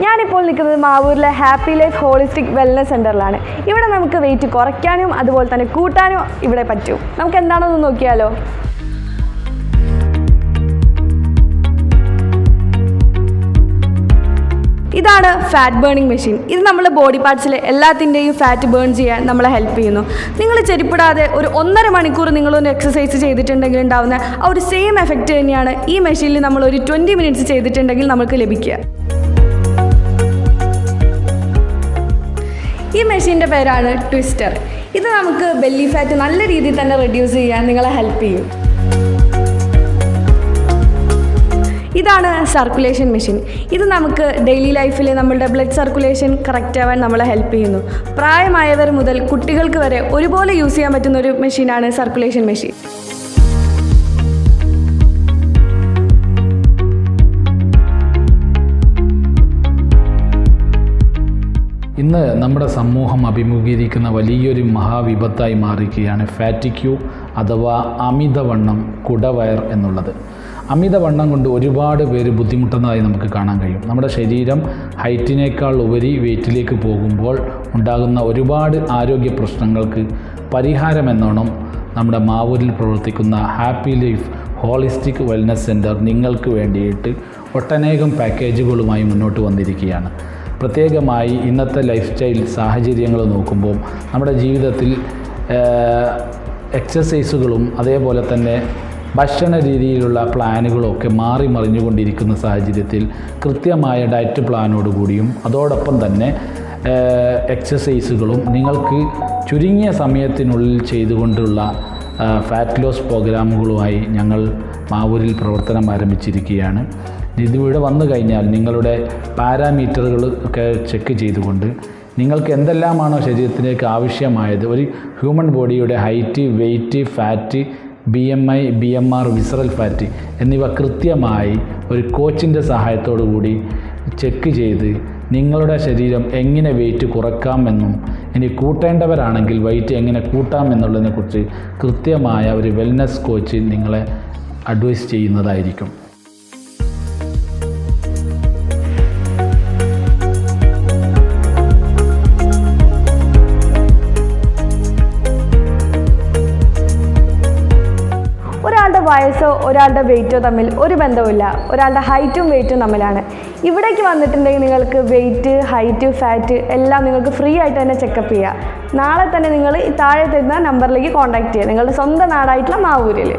ഞാനിപ്പോൾ നിൽക്കുന്നത് മാവൂരിലെ happy life holistic wellness സെൻ്ററിലാണ്. ഇവിടെ നമുക്ക് വെയിറ്റ് കുറയ്ക്കാനും അതുപോലെ തന്നെ കൂട്ടാനും ഇവിടെ പറ്റും. നമുക്ക് എന്താണെന്ന് നോക്കിയാലോ. ഇതാണ് ഫാറ്റ് ബേണിംഗ് മെഷീൻ. ഇത് നമ്മുടെ ബോഡി പാർട്സിലെ എല്ലാത്തിൻ്റെയും ഫാറ്റ് ബേൺ ചെയ്യാൻ നമ്മളെ ഹെൽപ്പ് ചെയ്യുന്നു. നിങ്ങൾ ചെരിപ്പിടാതെ ഒരു 1.5 മണിക്കൂർ നിങ്ങളൊന്ന് എക്സസൈസ് ചെയ്തിട്ടുണ്ടെങ്കിൽ ഉണ്ടാവുന്ന ആ ഒരു സെയിം എഫക്റ്റ് തന്നെയാണ് ഈ മെഷീനിൽ നമ്മൾ ഒരു 20 മിനിറ്റ്സ് ചെയ്തിട്ടുണ്ടെങ്കിൽ നമുക്ക് ലഭിക്കുക. ഈ മെഷീൻ്റെ പേരാണ് ട്വിസ്റ്റർ. ഇത് നമുക്ക് ബെല്ലി ഫാറ്റ് നല്ല രീതിയിൽ തന്നെ റെഡ്യൂസ് ചെയ്യാൻ നിങ്ങളെ ഹെൽപ്പ് ചെയ്യും. ഇതാണ് സർക്കുലേഷൻ മെഷീൻ. ഇത് നമുക്ക് ഡെയിലി ലൈഫിൽ നമ്മളുടെ ബ്ലഡ് സർക്കുലേഷൻ കറക്റ്റ് ആവാൻ നമ്മളെ ഹെൽപ്പ് ചെയ്യുന്നു. പ്രായമായവർ മുതൽ കുട്ടികൾക്ക് വരെ ഒരുപോലെ യൂസ് ചെയ്യാൻ പറ്റുന്ന ഒരു മെഷീനാണ് സർക്കുലേഷൻ മെഷീൻ. ഇന്ന് നമ്മുടെ സമൂഹം അഭിമുഖീകരിക്കുന്ന വലിയൊരു മഹാവിപത്തായി മാറിയിരിക്കുകയാണ് ഫാറ്റിക്യൂ അഥവാ അമിതവണ്ണം, കുടവയർ എന്നുള്ളത്. അമിതവണ്ണം കൊണ്ട് ഒരുപാട് പേര് ബുദ്ധിമുട്ടുന്നതായി നമുക്ക് കാണാൻ കഴിയും. നമ്മുടെ ശരീരം ഹൈറ്റിനേക്കാൾ ഉപരി വെയിറ്റിലേക്ക് പോകുമ്പോൾ ഉണ്ടാകുന്ന ഒരുപാട് ആരോഗ്യ പ്രശ്നങ്ങൾക്ക് പരിഹാരമെന്നോണം നമ്മുടെ മാവൂരിൽ പ്രവർത്തിക്കുന്ന happy life holistic wellness centre നിങ്ങൾക്ക് വേണ്ടിയിട്ട് ഒട്ടനേകം പാക്കേജുകളുമായി മുന്നോട്ട് വന്നിരിക്കുകയാണ്. പ്രത്യേകമായി ഇന്നത്തെ ലൈഫ് സ്റ്റൈൽ സാഹചര്യങ്ങൾ നോക്കുമ്പോൾ നമ്മുടെ ജീവിതത്തിൽ എക്സസൈസുകളും അതേപോലെ തന്നെ ഭക്ഷണ രീതിയിലുള്ള പ്ലാനുകളൊക്കെ മാറി മറിഞ്ഞുകൊണ്ടിരിക്കുന്ന സാഹചര്യത്തിൽ കൃത്യമായ ഡയറ്റ് പ്ലാനോടുകൂടിയും അതോടൊപ്പം തന്നെ എക്സസൈസുകളും നിങ്ങൾക്ക് ചുരുങ്ങിയ സമയത്തിനുള്ളിൽ ചെയ്തുകൊണ്ടുള്ള ഫാറ്റ് ലോസ് പ്രോഗ്രാമുകളുമായി ഞങ്ങൾ മാവൂരിൽ പ്രവർത്തനം ആരംഭിച്ചിരിക്കുകയാണ്. ഇതിവിടെ വന്നു കഴിഞ്ഞാൽ നിങ്ങളുടെ പാരാമീറ്ററുകൾ ഒക്കെ ചെക്ക് ചെയ്തുകൊണ്ട് നിങ്ങൾക്ക് എന്തെല്ലാമാണോ ശരീരത്തിലേക്ക് ആവശ്യമായത്, ഒരു ഹ്യൂമൻ ബോഡിയുടെ height, weight, fat, BMI, BMR, visceral fat എന്നിവ കൃത്യമായി ഒരു കോച്ചിൻ്റെ സഹായത്തോടു കൂടി ചെക്ക് ചെയ്ത് നിങ്ങളുടെ ശരീരം എങ്ങനെ വെയിറ്റ് കുറക്കാമെന്നും ഇനി കൂട്ടേണ്ടവരാണെങ്കിൽ വെയിറ്റ് എങ്ങനെ കൂട്ടാം എന്നുള്ളതിനെക്കുറിച്ച് കൃത്യമായ ഒരു വെൽനസ് കോച്ച് നിങ്ങളെ അഡ്വൈസ് ചെയ്യുന്നതായിരിക്കും. ഒരാളുടെ വയസ്സോ ഒരാളുടെ വെയിറ്റോ തമ്മിൽ ഒരു ബന്ധവുമില്ല. ഒരാളുടെ ഹൈറ്റും വെയിറ്റും തമ്മിലാണ്. ഇവിടേക്ക് വന്നിട്ടുണ്ടെങ്കിൽ നിങ്ങൾക്ക് വെയിറ്റ്, ഹൈറ്റ്, ഫാറ്റ് എല്ലാം നിങ്ങൾക്ക് ഫ്രീ ആയിട്ട് തന്നെ ചെക്കപ്പ് ചെയ്യാം. നാളെ തന്നെ നിങ്ങൾ ഈ താഴെ തരുന്ന നമ്പറിലേക്ക് കോൺടാക്ട് ചെയ്യുക, നിങ്ങളുടെ സ്വന്തം നാടായിട്ടുള്ള മാവൂരിൽ.